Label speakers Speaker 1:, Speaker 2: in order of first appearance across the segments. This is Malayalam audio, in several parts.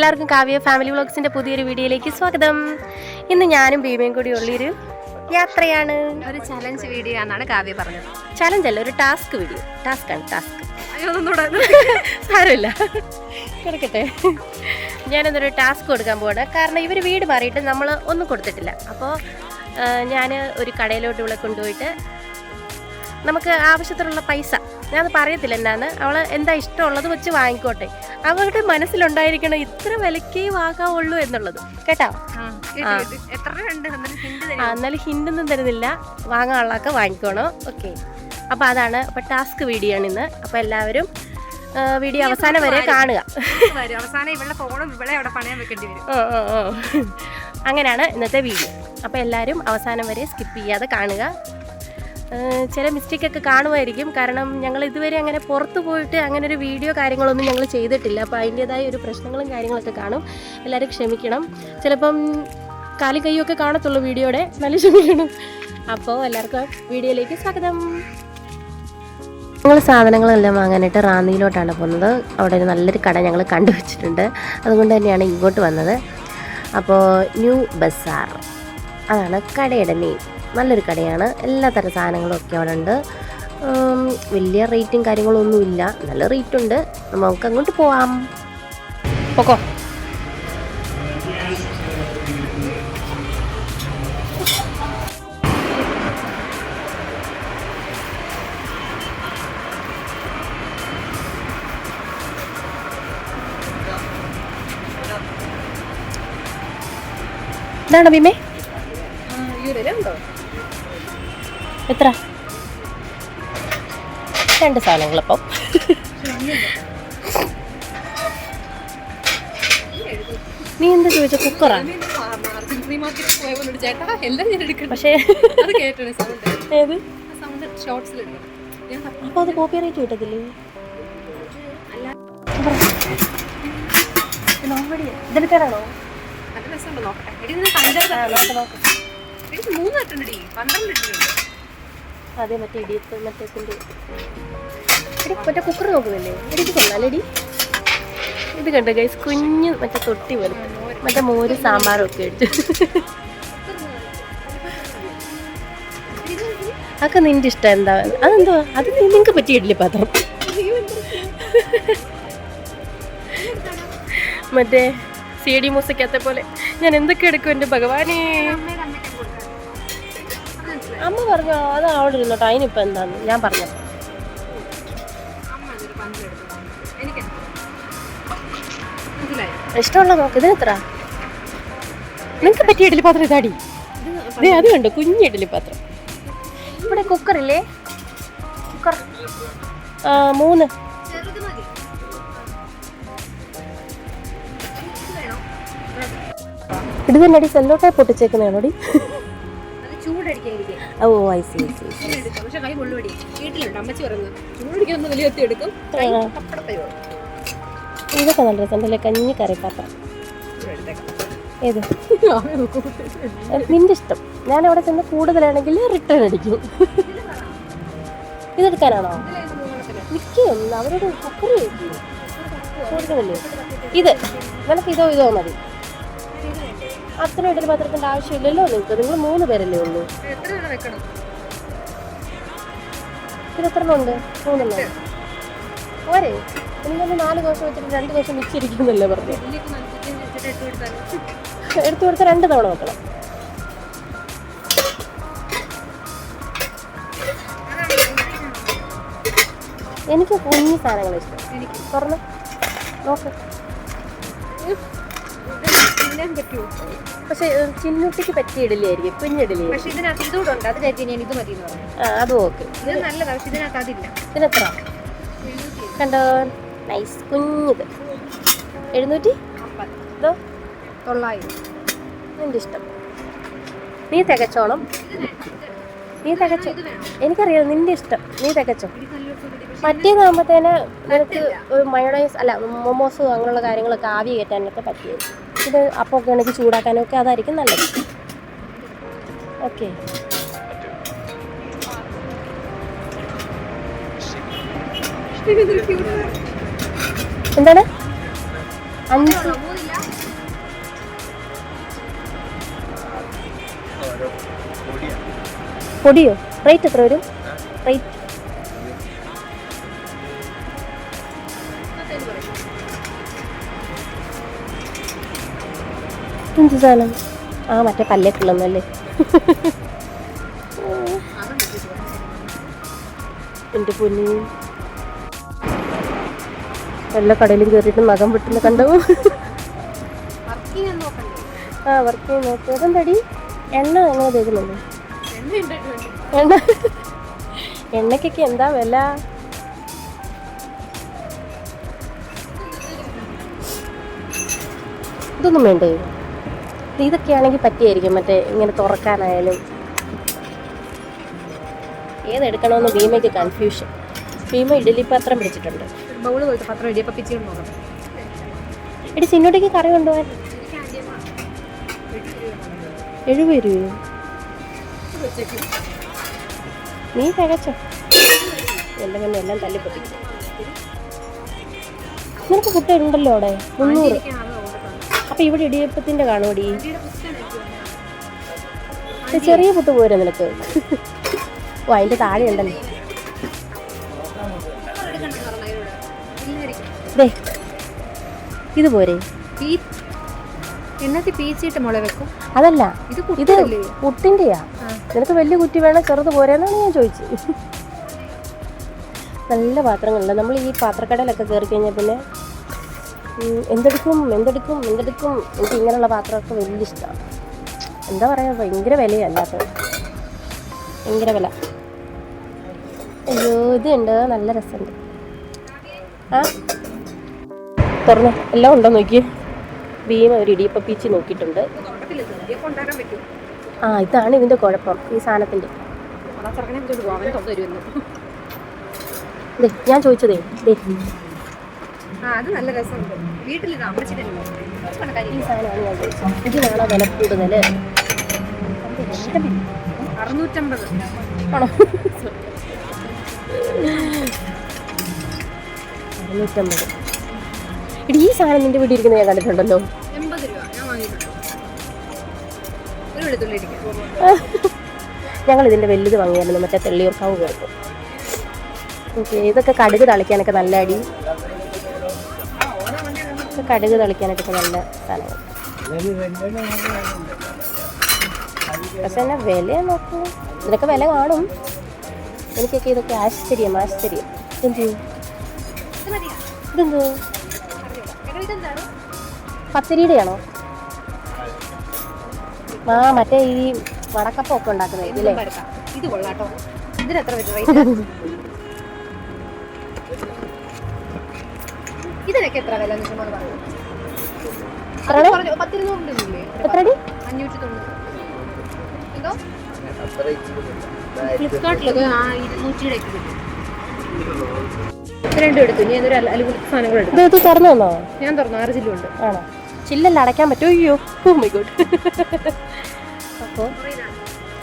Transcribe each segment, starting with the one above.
Speaker 1: എല്ലാവർക്കും കാവ്യ ഫാമിലി വ്ളോഗ്സിൻ്റെ പുതിയൊരു വീഡിയോയിലേക്ക് സ്വാഗതം. ഇന്ന് ഞാനും ബീമയും കൂടി ഉള്ളൊരു യാത്രയാണ്.
Speaker 2: ഒരു ചലഞ്ച് വീഡിയോ എന്നാണ് കാവ്യ പറഞ്ഞത്.
Speaker 1: ചലഞ്ച് അല്ല, ഒരു ടാസ്ക് വീഡിയോ. ടാസ്ക്കാണ്, ടാസ്ക്.
Speaker 2: സാരമില്ല,
Speaker 1: കിടക്കട്ടെ. ഞാനെന്നൊരു ടാസ്ക് കൊടുക്കാൻ പോവാണ്. കാരണം ഇവർ വീട് മാറിയിട്ട് നമ്മൾ ഒന്നും കൊടുത്തിട്ടില്ല. അപ്പോൾ ഞാൻ ഒരു കടയിലോട്ട് ഇവിടെ കൊണ്ടുപോയിട്ട് നമുക്ക് ആവശ്യത്തിനുള്ള പൈസ, ഞാനത് പറയത്തില്ല എന്നാണ്, അവൾ എന്താ ഇഷ്ടമുള്ളത് വെച്ച് വാങ്ങിക്കോട്ടെ. അവരുടെ മനസ്സിലുണ്ടായിരിക്കണം ഇത്ര വിലക്കേ വാങ്ങാവുള്ളൂ എന്നുള്ളത്. കേട്ടോ? എന്നാലും ഹിൻ്റൊന്നും തരുന്നില്ല, വാങ്ങാനുള്ളതൊക്കെ വാങ്ങിക്കോണോ. ഓക്കെ, അപ്പോൾ അതാണ്. അപ്പോൾ ടാസ്ക് വീഡിയോ ആണ് ഇന്ന്. അപ്പോൾ എല്ലാവരും വീഡിയോ അവസാനം വരെ കാണുക. അങ്ങനെയാണ് ഇന്നത്തെ വീഡിയോ. അപ്പോൾ എല്ലാവരും അവസാനം വരെ സ്കിപ്പ് ചെയ്യാതെ കാണുക. ചില മിസ്റ്റേക്കൊക്കെ കാണുമായിരിക്കും, കാരണം ഞങ്ങൾ ഇതുവരെ അങ്ങനെ പുറത്ത് പോയിട്ട് അങ്ങനെ ഒരു വീഡിയോ കാര്യങ്ങളൊന്നും ഞങ്ങൾ ചെയ്തിട്ടില്ല. അപ്പോൾ അതിൻ്റേതായ ഒരു പ്രശ്നങ്ങളും കാര്യങ്ങളൊക്കെ കാണും. എല്ലാവരും ക്ഷമിക്കണം. ചിലപ്പം കാലും കൈയൊക്കെ കാണത്തുള്ളൂ വീഡിയോയുടെ, നല്ല ക്ഷമിക്കണം. അപ്പോൾ എല്ലാവർക്കും വീഡിയോയിലേക്ക് സ്വാഗതം. ഞങ്ങൾ സാധനങ്ങളെല്ലാം വാങ്ങാനായിട്ട് റാന്നിയിലോട്ടാണ് പോകുന്നത്. അവിടെ ഒരു നല്ലൊരു കട ഞങ്ങൾ കണ്ടുവച്ചിട്ടുണ്ട്, അതുകൊണ്ട് തന്നെയാണ് ഇങ്ങോട്ട് വന്നത്. അപ്പോൾ ന്യൂ ബസാർ അതാണ് കടയുടെ നെയിം. നല്ലൊരു കടയാണ്, എല്ലാ തരം സാധനങ്ങളും ഒക്കെ അവിടെ ഉണ്ട്. വലിയ റേറ്റും കാര്യങ്ങളൊന്നുമില്ല, നല്ല റേറ്റുണ്ട്. നമുക്ക് അങ്ങോട്ട് പോവാം. പോക്കോ. ഇതാണോ ഭീമേ? എത്ര? 2 സാധനങ്ങളപ്പം. നീ എന്താ ചോദിച്ച? കുക്കറാ? പക്ഷേ ഏത്? അപ്പോൾ അത് കോപ്പിറൈറ്റ് കിട്ടത്തില്ലേ? ഇതെടുക്കാനാണോ? അതെ, മറ്റേ ഇടിയത്ത് മറ്റേത്തിൻ്റെ മറ്റേ കുക്കർ നോക്കുന്നില്ലേ? ഇടിക്ക് കൊള്ളാലെടി. ഇത് കണ്ടോ ഗൈസ്, കുഞ്ഞ് മറ്റേ തൊട്ടി പോലെ മറ്റേ മോര് സാമ്പാറും ഒക്കെ ഇട്ട്. അതൊക്കെ നിന്റെ ഇഷ്ടം. എന്താ അതെന്തോ? അത് നിങ്ങൾക്ക് പറ്റിയ ഇഡ്ഡലി പാത്രം. മറ്റേ CD മൂസയ്ക്കത്തെ പോലെ ഞാൻ എന്തൊക്കെ എടുക്കും എൻ്റെ ഭഗവാനേ. അമ്മ പറഞ്ഞോ അത് അവിടെ ഇരുന്നോട്ടോ, അതിനിപ്പോൾ എന്താന്ന് ഞാൻ പറഞ്ഞു. ഇഷ്ടമുള്ള നോക്ക്. ഇതിനെത്ര? നിങ്ങൾക്ക് പറ്റിയ ഇഡ്ഡലി പാത്രം ഇതാടി. ഇതേ അത് കണ്ടോ, കുഞ്ഞ് ഇഡ്ഡലി പാത്രം. ഇവിടെ കുക്കറില്ലേ? കുക്കർ 3. ഇത് തന്നെടി സെല്ലോട്ടെ പൊട്ടിച്ചേക്കുന്നതാണോടി? ഓ ഐ സി. ഇതൊക്കെ നല്ല രസമുണ്ടല്ലേ, കഞ്ഞി കറിപ്പാത്രം. ഏത്? നിന്റെ ഇഷ്ടം. ഞാൻ അവിടെ ചെന്ന് കൂടുതലാണെങ്കിൽ റിട്ടേൺ അടിക്കും. ഇതെടുക്കാനാണോ? നിൽക്കും അവരോട് കുക്കറി കൂടുതലല്ലേ. ഇത് നിനക്ക് ഇതോ മതി. അത്ര ഇഡലി പാത്രത്തിൻ്റെ ആവശ്യമില്ലല്ലോ നിങ്ങൾക്ക്. നിങ്ങൾ 3 പേരല്ലേ ഉള്ളൂ. ഇത് എത്ര ഉണ്ട്? 3 പോരെ? എനിക്കൊന്ന് 4 ദോശ വെച്ചിട്ട് 2 ദോശ മിച്ചിരിക്കുന്നല്ലേ പറഞ്ഞു. എടുത്തു കൊടുത്ത 2 തവണ വെക്കണം. എനിക്ക് കുഞ്ഞി സാധനങ്ങൾ ഇഷ്ടം. തുറന്ന് നോക്ക്. പക്ഷെ ചിന്നുട്ടിക്ക് പറ്റിയ ഇഡലി ആയിരിക്കും, കുഞ്ഞിഡലി.
Speaker 2: പക്ഷെ ഇതിനകത്ത് ഇതുകൂടെ അതിനായിരിക്കും ഞാൻ ഇത് മതി.
Speaker 1: അത് ഓക്കെ.
Speaker 2: ഇത് നല്ലതാണ്, പക്ഷെ ഇതിനകത്ത് അതില്ല.
Speaker 1: ഇതിനെത്ര? കണ്ടോ, നൈസ് കുഞ്ഞിത്. 750. ഇതോ
Speaker 2: 900.
Speaker 1: എൻ്റെ ഇഷ്ടം. നീ തികച്ചോണം. എനിക്കറിയാം നിന്റെ ഇഷ്ടം, നീ തികച്ചോ. മറ്റേതാകുമ്പോഴത്തേന് നിനക്ക് മയോണൈസ് അല്ല മൊമോസ് അങ്ങനെയുള്ള കാര്യങ്ങളൊക്കെ ആവി കയറ്റാനൊക്കെ പറ്റിയത്. ഇത് അപ്പമൊക്കെ ആണെങ്കിൽ ചൂടാക്കാനൊക്കെ അതായിരിക്കും നല്ലത്. ഓക്കെ, എന്താണ്? 5 പൊടിയോ? റേറ്റ് എത്ര വരും? റേറ്റ് എന്ത് സാധനം? ആ മറ്റേ പല്ലേക്കുള്ളന്നല്ലേ? എൻ്റെ പൊന്നി, എല്ലാ കടയിലും കയറിയിട്ട് നഖം വെട്ടുന്ന കണ്ടോ? ആ വർക്ക് ചെയ്ത് നോക്കി. അതെന്താടി എണ്ണ എങ്ങനെ തേക്കുന്നുണ്ട്? എണ്ണയ്ക്കൊക്കെ എന്താ വില? ഇതൊന്നും വേണ്ടേ? ഇതൊക്കെ ആണെങ്കിൽ പറ്റിയായിരിക്കും, മറ്റേ ഇങ്ങനെ തുറക്കാനായാലും. ഏതെടുക്കണമെന്ന് ഭീമയ്ക്ക് കൺഫ്യൂഷൻ. ഭീമ ഇഡലി പാത്രം പിടിച്ചിട്ടുണ്ട്. എടി സിന്നോട്ടേക്ക് കറി കൊണ്ടുപോകാൻ 70 രൂപയോ? നീ തികച്ചോ? എൻ്റെ പിന്നെ എല്ലാം തല്ലിപ്പൊട്ടിക്കും. നിനക്ക് ഫുഡ് ഉണ്ടല്ലോ അവിടെ 300. അപ്പൊ ഇവിടെ ഇടിയപ്പത്തിന്റെ കാണുമടി. ചെറിയ പുട്ട് പോരാ നിനക്ക്? ഓ അതിന്റെ താഴെ ഉണ്ടല്ലോ. ഇത് പോരെ? അതല്ല, ഇത് പുട്ടിന്റെയാ. നിനക്ക് വലിയ കുറ്റി വേണം, ചെറുത് പോരെന്നാണ് ഞാൻ ചോദിച്ചത്. നല്ല പാത്രങ്ങളുണ്ട്. നമ്മൾ ഈ പാത്രക്കടയിലൊക്കെ കയറി കഴിഞ്ഞാൽ പിന്നെ എന്തെടുക്കും എനിക്ക് ഇങ്ങനെയുള്ള പാത്രമൊക്കെ വലിയ ഇഷ്ടമാണ്. എന്താ പറയുക, ഭയങ്കര വിലയല്ലാത്തത്, ഭയങ്കര വില. അയ്യോ ഇതുണ്ട്, നല്ല രസമുണ്ട്. ആ തുറന്ന് എല്ലാം ഉണ്ടോ നോക്കി. ഭീമ ഒരു ഇടിയപ്പ പീച്ച് നോക്കിയിട്ടുണ്ട്. ആ ഇതാണ് ഇതിൻ്റെ കുഴപ്പം, ഈ സാധനത്തിൻ്റെ. ഞാൻ ചോദിച്ചതേ
Speaker 2: അത് നല്ല രസമുണ്ട്. വീട്ടിൽ
Speaker 1: ഈ സാധനമാണ് ഞാൻ ചോദിച്ചത്. ഇതിനാണോ വില കൂടുതൽ?
Speaker 2: 650
Speaker 1: ആണോ? 650. ഇടി ഈ സാധനം നിന്റെ വീട്ടിൽ ഇരിക്കുന്നത് ഞാൻ കണ്ടിട്ടുണ്ടല്ലോ.
Speaker 2: 80 രൂപ ഞാൻ വാങ്ങിയിട്ടുണ്ട്. ഒരു വെളുത്തുള്ളി ഇരിക്കും.
Speaker 1: ഞങ്ങൾ ഇതിൻ്റെ വലുത് വാങ്ങിയായിരുന്നു, മറ്റേ തെള്ളിയൂർക്കാവ് കേൾക്കും. ഓക്കെ, ഇതൊക്കെ കടുക് തളിക്കാനൊക്കെ നല്ല അടി. കടുക് തളിക്കാനൊക്കെ നല്ല സാധനങ്ങൾ. പക്ഷെ എന്നാ വില നോക്കൂ, ഇതിനൊക്കെ വില കാണും. എനിക്കൊക്കെ ഇതൊക്കെ ആശ്ചര്യം. ഇതെന്തോ പത്തിരിയുടെയാണോ? ആ മറ്റേ ഈ വടക്കപ്പൊക്കെ ഉണ്ടാക്കുന്നത് ഇതില്ലേ?
Speaker 2: ഇത് കൊള്ളാട്ടോ. ഇതിന് എത്ര റേറ്റ്? ഇതിനൊക്കെ എത്ര വില? 590. എന്തോ ഫ്ലിപ്കാർട്ടിലൊക്കെ 200 കിട്ടും. രണ്ടും എടുത്തു. ഇനി എന്തൊരു അലുകുലി സാധനങ്ങൾ എടുത്തു.
Speaker 1: ഇത് തുറന്നു തന്നോ?
Speaker 2: ഞാൻ തുറന്നു. 6 ചില്ലുണ്ട്.
Speaker 1: ആണോ? ചില്ലല്ല, അടയ്ക്കാൻ പറ്റുമോ? അയ്യോ ഓ മൈ ഗോഡ്. അപ്പോൾ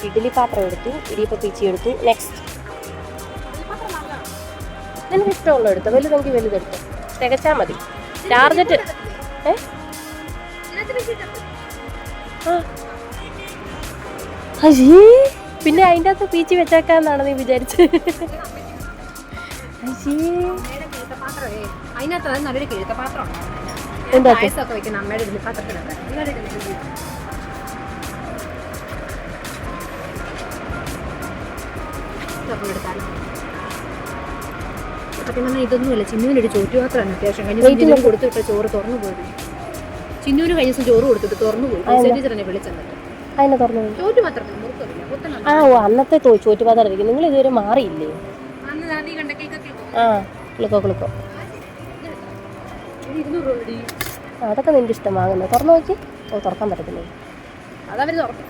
Speaker 1: ഇഡ്ഡലി പാത്രം എടുത്തു, ഇടിയപ്പം പീച്ചി എടുത്തു. നെക്സ്റ്റ് നിനക്ക് ഇഷ്ടമുള്ള എടുത്തോ, വലുതെങ്കിൽ വലുതെടുത്തു, തികച്ചാൽ മതി. ടാർജറ്റ് പിന്നെ അതിൻ്റെ അകത്ത് പീച്ചി വെച്ചേക്കാന്നാണ് നീ വിചാരിച്ചത്?
Speaker 2: അതിനകത്ത് അത് നല്ലൊരു കിഴുത്ത പാത്രം
Speaker 1: എന്താ
Speaker 2: പായസമൊക്കെ വെക്കുന്ന അമ്മയുടെ ഇഡ്ഡലി പാത്രത്തിനൊക്കെ. ഇതൊന്നുമല്ല, ചിന്നുവിനൊരു ചോറ്റുപാത്രമാണ് അത്യാവശ്യം. കഴിഞ്ഞ കൊടുത്തിട്ട് ചോറ് തുറന്നു പോയി. ചിന്നുവിന് കഴിഞ്ഞ ദിവസം ചോറ് കൊടുത്തിട്ട് തുറന്നു പോയി. ടീച്ചറിനെ വിളിച്ചെന്നിട്ട്
Speaker 1: അതിനെ തുറന്നു
Speaker 2: ചോറ്റുപാത്രം
Speaker 1: ആ ഓ അന്നത്തെ ചോറ്റുപാത്രം ഇരിക്കും. നിങ്ങൾ ഇതുവരെ മാറിയില്ലേ? ആ ക്ലിക്കോ അതൊക്കെ നിന്റെ ഇഷ്ടം. വാങ്ങുന്നത് തുറന്നു നോക്കി. ഓ തുറക്കാൻ പറ്റത്തില്ലേ?
Speaker 2: അതവർ തുറന്നു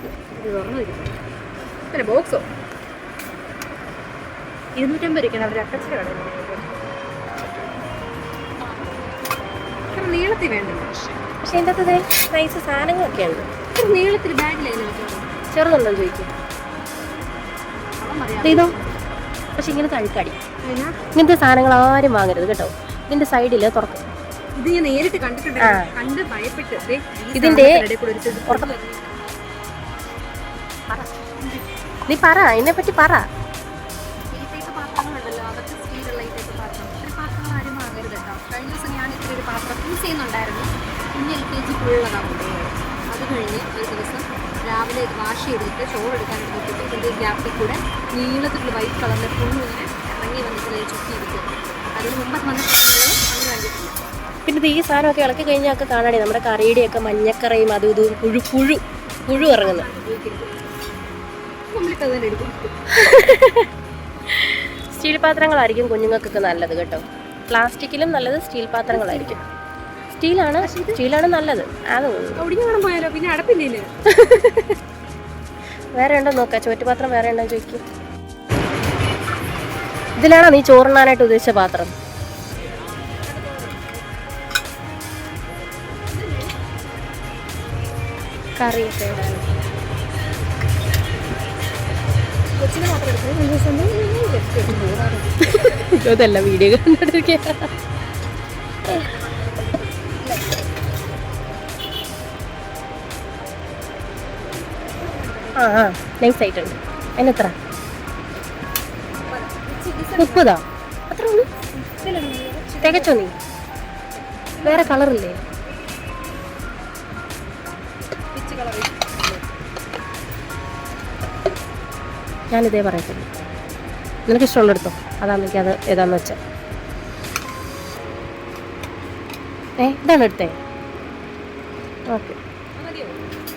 Speaker 2: ബോക്സോ 250 രൂപയ്ക്കാണ് അവർ അക്കച്ചിട്ട് കട. നീളത്തിൽ വേണ്ടത്.
Speaker 1: പക്ഷെ എൻ്റെ അകത്ത് നൈസ് സാധനങ്ങളൊക്കെ ഉണ്ട്.
Speaker 2: നീളത്തിൽ ബാഗിലായിരുന്നു
Speaker 1: ചെറുതുണ്ടോ ചോദിക്കും. ഇതോ പക്ഷെ ഇങ്ങനത്തെ അഴുക്കടി. ഇങ്ങനത്തെ സാധനങ്ങൾ ആരും വാങ്ങരുത് കേട്ടോ. ഇതിൻ്റെ സൈഡിൽ തുറക്കും.
Speaker 2: ഇത് ഞാൻ നേരിട്ട് കണ്ടിട്ടുണ്ട്, കണ്ട് ഭയപ്പെട്ട്.
Speaker 1: ഇതിന്റെ നീ പറ, ഇതിനെ പറ്റി പറ.
Speaker 2: പാത്രങ്ങളുണ്ടല്ലോ, അതൊക്കെ സ്റ്റീലുള്ള ഈ ടൈപ്പ് പാത്രം. ഇത്ര പാത്രങ്ങൾ ആരും വാങ്ങരുത് കേട്ടോ. കഴിഞ്ഞ ദിവസം ഞാൻ ഇത്തിരി ഒരു പാത്രം യൂസ് ചെയ്യുന്നുണ്ടായിരുന്നു. കുഞ്ഞ് LKG ഫുള്ളതാണ് കൊണ്ടുപോയത്. അത് കഴിഞ്ഞ് ഒരു ദിവസം രാവിലെ വാഷ് ചെയ്തിട്ട് ചോറ് എടുക്കാനായിട്ട് നോക്കിയിട്ട് ഇതിൻ്റെ ഗ്യാപ്പിൽ കൂടെ നീളത്തിലുള്ള വൈറ്റ് കളറിലെ ഫുള്ള് ഇങ്ങനെ ഇറങ്ങി വന്നിട്ട് ചുറ്റിയിരിക്കും. അതിന് മുമ്പ് വന്നിട്ടുണ്ടെങ്കിൽ അങ്ങനെ കണ്ടിട്ടില്ല.
Speaker 1: പിന്നെ ഈ സാധനമൊക്കെ ഇളക്കി കഴിഞ്ഞാൽ ഒക്കെ കാണാനേ നമ്മുടെ കറിയുടെയൊക്കെ മഞ്ഞക്കറയും അതും ഇതും പുഴു ഇറങ്ങുന്നത്. സ്റ്റീൽ പാത്രങ്ങളായിരിക്കും കുഞ്ഞുങ്ങൾക്കൊക്കെ നല്ലത് കേട്ടോ. പ്ലാസ്റ്റിക്കിലും നല്ലത് സ്റ്റീൽ പാത്രങ്ങളായിരിക്കും. സ്റ്റീലാണ് നല്ലത്. അത്
Speaker 2: പോയാലോ, പിന്നെ അടപ്പില്ലേ?
Speaker 1: വേറെ ഉണ്ടോ നോക്കാം, ചോറ്റുപാത്രം വേറെ ഉണ്ടോ ചോദിക്കും. ഇതിലാണോ നീ ചോറുണ്ണാനായിട്ട് ഉദ്ദേശിച്ച പാത്രം? കറിയൊക്കെ ഇതല്ല വീഡിയോ കണ്ടിരിക്കുക. നൈസ് ആയിട്ടുണ്ട്. അതിനെത്ര? 30? അത്ര ഉള്ളൂ? തികച്ചോ നീ? വേറെ കളറില്ലേ? ഞാനിതേ പറയത്തുള്ളൂ. നിനക്ക് ഇഷ്ടമുള്ള എടുത്തോ, അതാണെനിക്ക് അത് ഏതാന്ന് വെച്ചാൽ. ഇതാണ് എടുത്തേ? ഓക്കെ,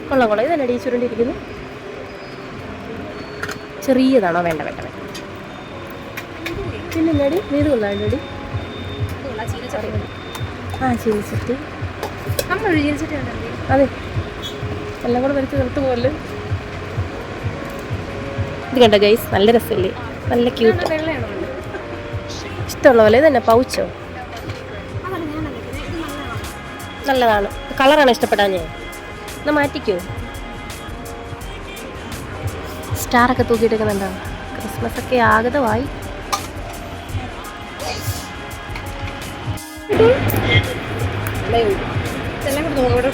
Speaker 1: കൊള്ളാം. ഇതന്നെ ഡീ ചുരുണ്ടിരിക്കുന്നു. ചെറിയതാണോ? വേണ്ട. പിന്നെ എന്നാടി നീത് കൊള്ളാടി. ചീനിച്ചട്ടി. അതെ, എല്ലാം കൂടെ വരച്ച് നിർത്ത് പോലെ. ഇത് കണ്ടോ ഗൈസ്, നല്ല രസമില്ലേ? നല്ല ക്യൂട്ട്. ഇഷ്ടമുള്ള പോലെ. ഇതന്നെ പൗച്ചോ? നല്ലതാണ്. കളറാണ് ഇഷ്ടപ്പെടാൻ. ഞാൻ എന്നാ മാറ്റിക്കോ. സ്റ്റാറൊക്കെ തൂക്കിയിട്ടേക്കുന്നുണ്ടോ? ക്രിസ്മസ് ഒക്കെ ആഗതമായി.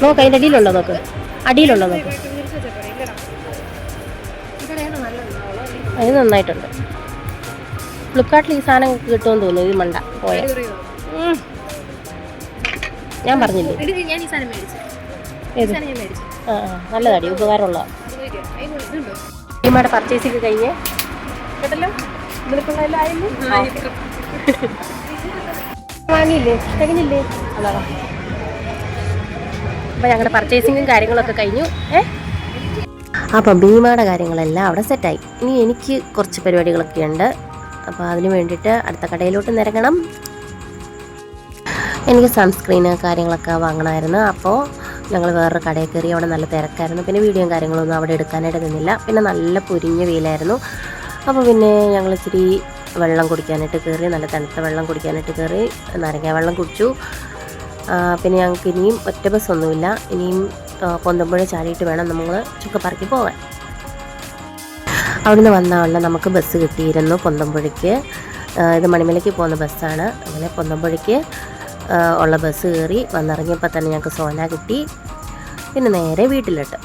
Speaker 1: നോക്ക്, അതിൻ്റെ അടിയിലുണ്ടോ? നോക്ക്, അടിയിലുണ്ടോ? നോക്ക്, അത് നന്നായിട്ടുണ്ട്. ഫ്ലിപ്കാർട്ടിൽ ഈ സാധനം കിട്ടുമെന്ന് തോന്നുന്നു. ഇത് മണ്ട പോയ. ഞാൻ പറഞ്ഞില്ലേ? ഏത്? നല്ലതാടി, ഉപകാരമുള്ള. ഭീമയുടെ പർച്ചേസിങ് കഴിഞ്ഞ് കേട്ടല്ലോ. വാങ്ങിയില്ലേ? തികഞ്ഞില്ലേ? അതാണ്. അപ്പം ഞങ്ങളുടെ പർച്ചേസിങ്ങും കാര്യങ്ങളൊക്കെ കഴിഞ്ഞു. അപ്പം ഭീമയുടെ കാര്യങ്ങളെല്ലാം അവിടെ സെറ്റായി. ഇനി എനിക്ക് കുറച്ച് പരിപാടികളൊക്കെ ഉണ്ട്. അപ്പോൾ അതിന് വേണ്ടിയിട്ട് അടുത്ത കടയിലോട്ട് നിരങ്ങണം. എനിക്ക് സൺസ്ക്രീന് കാര്യങ്ങളൊക്കെ വാങ്ങണമായിരുന്നു. അപ്പോൾ ഞങ്ങൾ വേറൊരു കടയിൽ കയറി. അവിടെ നല്ല തിരക്കായിരുന്നു. പിന്നെ വീഡിയോയും കാര്യങ്ങളൊന്നും അവിടെ എടുക്കാനായിട്ട് നിന്നില്ല. പിന്നെ നല്ല പൊരിഞ്ഞ വെയിലായിരുന്നു. അപ്പോൾ പിന്നെ ഞങ്ങൾ ഇച്ചിരി വെള്ളം കുടിക്കാനായിട്ട് കയറി. നല്ല തണുത്ത വെള്ളം കുടിക്കാനായിട്ട് കയറി. നാരങ്ങ വെള്ളം കുടിച്ചു. പിന്നെ ഞങ്ങൾക്ക് ഇനിയും ഒറ്റ ബസ്സൊന്നുമില്ല. ഇനിയും പൊന്തമ്പുഴ ചാടിയിട്ട് വേണം നമ്മൾ ചുക്കപ്പറക്കി പോകാൻ. അവിടുന്ന് വന്ന നമുക്ക് ബസ് കിട്ടിയിരുന്നു പൊന്തമ്പുഴയ്ക്ക്. ഇത് മണിമലയ്ക്ക് പോകുന്ന ബസ്സാണ്. അങ്ങനെ പൊന്തമ്പുഴയ്ക്ക് ഉള്ള ബസ് കയറി വന്നിറങ്ങിയപ്പോൾ തന്നെ ഞങ്ങൾക്ക് സോന കിട്ടി. പിന്നെ നേരെ വീട്ടിലിട്ട്.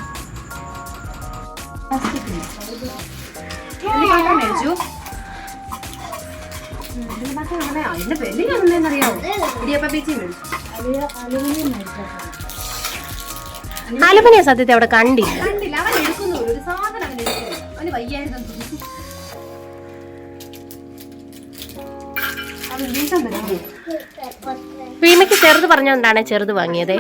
Speaker 1: ആലപ്പനയെ സത്യത്തെ അവിടെ കണ്ടില്ല. ഭീമയ്ക്ക് ചെറുത് പറഞ്ഞോണ്ടാണ് ചെറുത് വാങ്ങിയത്.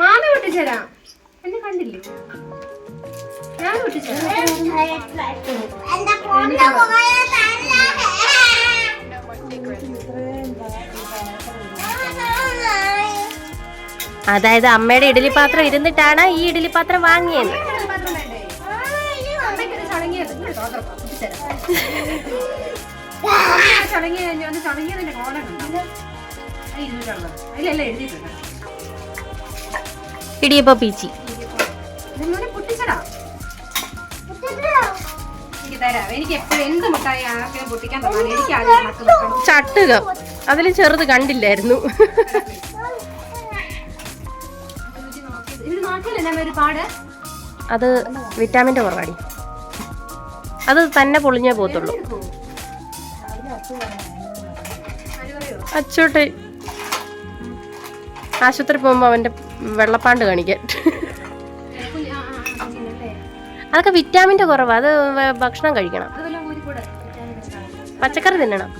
Speaker 2: മാമ പൊട്ടിച്ചേരാം. എന്നെ കണ്ടില്ലേ? ഞാൻ പൊട്ടിച്ചേരാം.
Speaker 1: അതായത് അമ്മയുടെ ഇഡലി പാത്രം ഇരുന്നിട്ടാണ് ഈ ഇഡലി പാത്രം വാങ്ങിയത്. ഇടിയപ്പ പീച്ചി.
Speaker 2: പൊട്ടിച്ചടാ, എനിക്ക് തരാം. എനിക്ക് എപ്പോഴും എന്ത് മുട്ടായി ആർക്കും പൊട്ടിക്കാൻ തോന്നാൻ എനിക്ക് ആദ്യം
Speaker 1: ചട്ടുകം അതിലും ചെറുത് കണ്ടില്ലായിരുന്നു.
Speaker 2: ഇത് നാട്ടിലല്ലേ ഒരുപാട്,
Speaker 1: അത് വിറ്റാമിൻ്റെ കുറവാടി, അത് തന്നെ പൊളിഞ്ഞേ പോകത്തുള്ളൂ. അച്ചോട്ടെ ആശുപത്രി പോകുമ്പോൾ അവൻ്റെ വെള്ളപ്പാണ്ട് കാണിക്കാൻ. അതൊക്കെ വിറ്റാമിൻ്റെ കുറവാ, അത് ഭക്ഷണം കഴിക്കണം, പച്ചക്കറി തിന്നണം.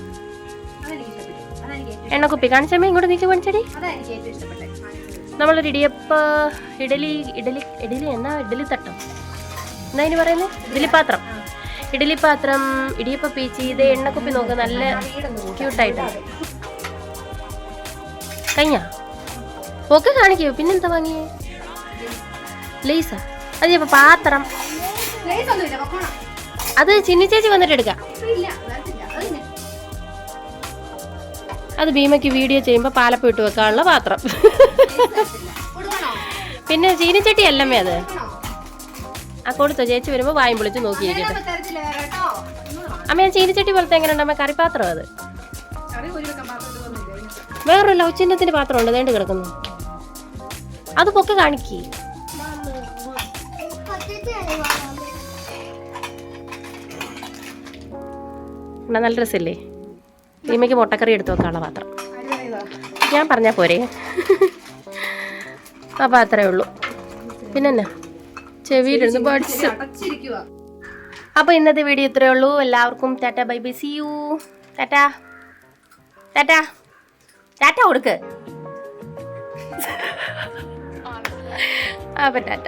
Speaker 1: എണ്ണക്കുപ്പി കാണിച്ചമ്മ ഇങ്ങോട്ട് നീക്കി കാണിച്ചടി. നമ്മളൊരു ഇഡലി എന്നാ ഇഡലി തട്ടം എന്താ അതിന് പറയുന്നത്, ഇഡലിപ്പാത്രം, ഇഡലിപ്പാത്രം, ഇടിയപ്പ പീച്ചി. ഇത് എണ്ണക്കുപ്പി നോക്ക്, നല്ല ക്യൂട്ടായിട്ടാണ്. കഴിഞ്ഞാ ഓക്കെ കാണിക്കോ. പിന്നെന്താ വാങ്ങിയേ? ലേസാ. അത് ഇപ്പൊ പാത്രം, അത് ചിന്നി ചേച്ചി വന്നിട്ട് എടുക്കാം. അത് ഭീമയ്ക്ക് വീഡിയോ ചെയ്യുമ്പോൾ പാലപ്പം ഇട്ട് വെക്കാനുള്ള പാത്രം. പിന്നെ ചീനിച്ചട്ടി അല്ലമ്മേ അത്. ആ കൊടുത്തോ, ചേച്ചി വരുമ്പോൾ വായും പൊളിച്ച് നോക്കിയിരിക്കട്ടെ. അമ്മ ഞാൻ ചീനിച്ചട്ടി പോലത്തെ എങ്ങനെ ഉണ്ട് അമ്മ? കറിപ്പാത്രം അത്. വേറൊരു ലൗച്ചിന്നത്തിന്റെ പാത്രം ഉണ്ട്, വേണ്ടി കിടക്കുന്നു. അത് പൊക്കെ കാണിക്കേ. നല്ല രസമില്ലേ? ഭീമയ്ക്ക് മുട്ടക്കറി എടുത്ത് വെക്കാനുള്ള പാത്രം. ഞാൻ പറഞ്ഞാൽ പോരെ? ആ പാത്രമേ ഉള്ളൂ. പിന്നെന്നാ ചെവിയിലിരുന്ന് ബഡ്സ്. അപ്പോൾ ഇന്നത്തെ വീഡിയോ ഇത്രയേ ഉള്ളൂ. എല്ലാവർക്കും tata bye bye, see you. Tata tata tata കൊടുക്ക്. അപ്പം ടാറ്റ.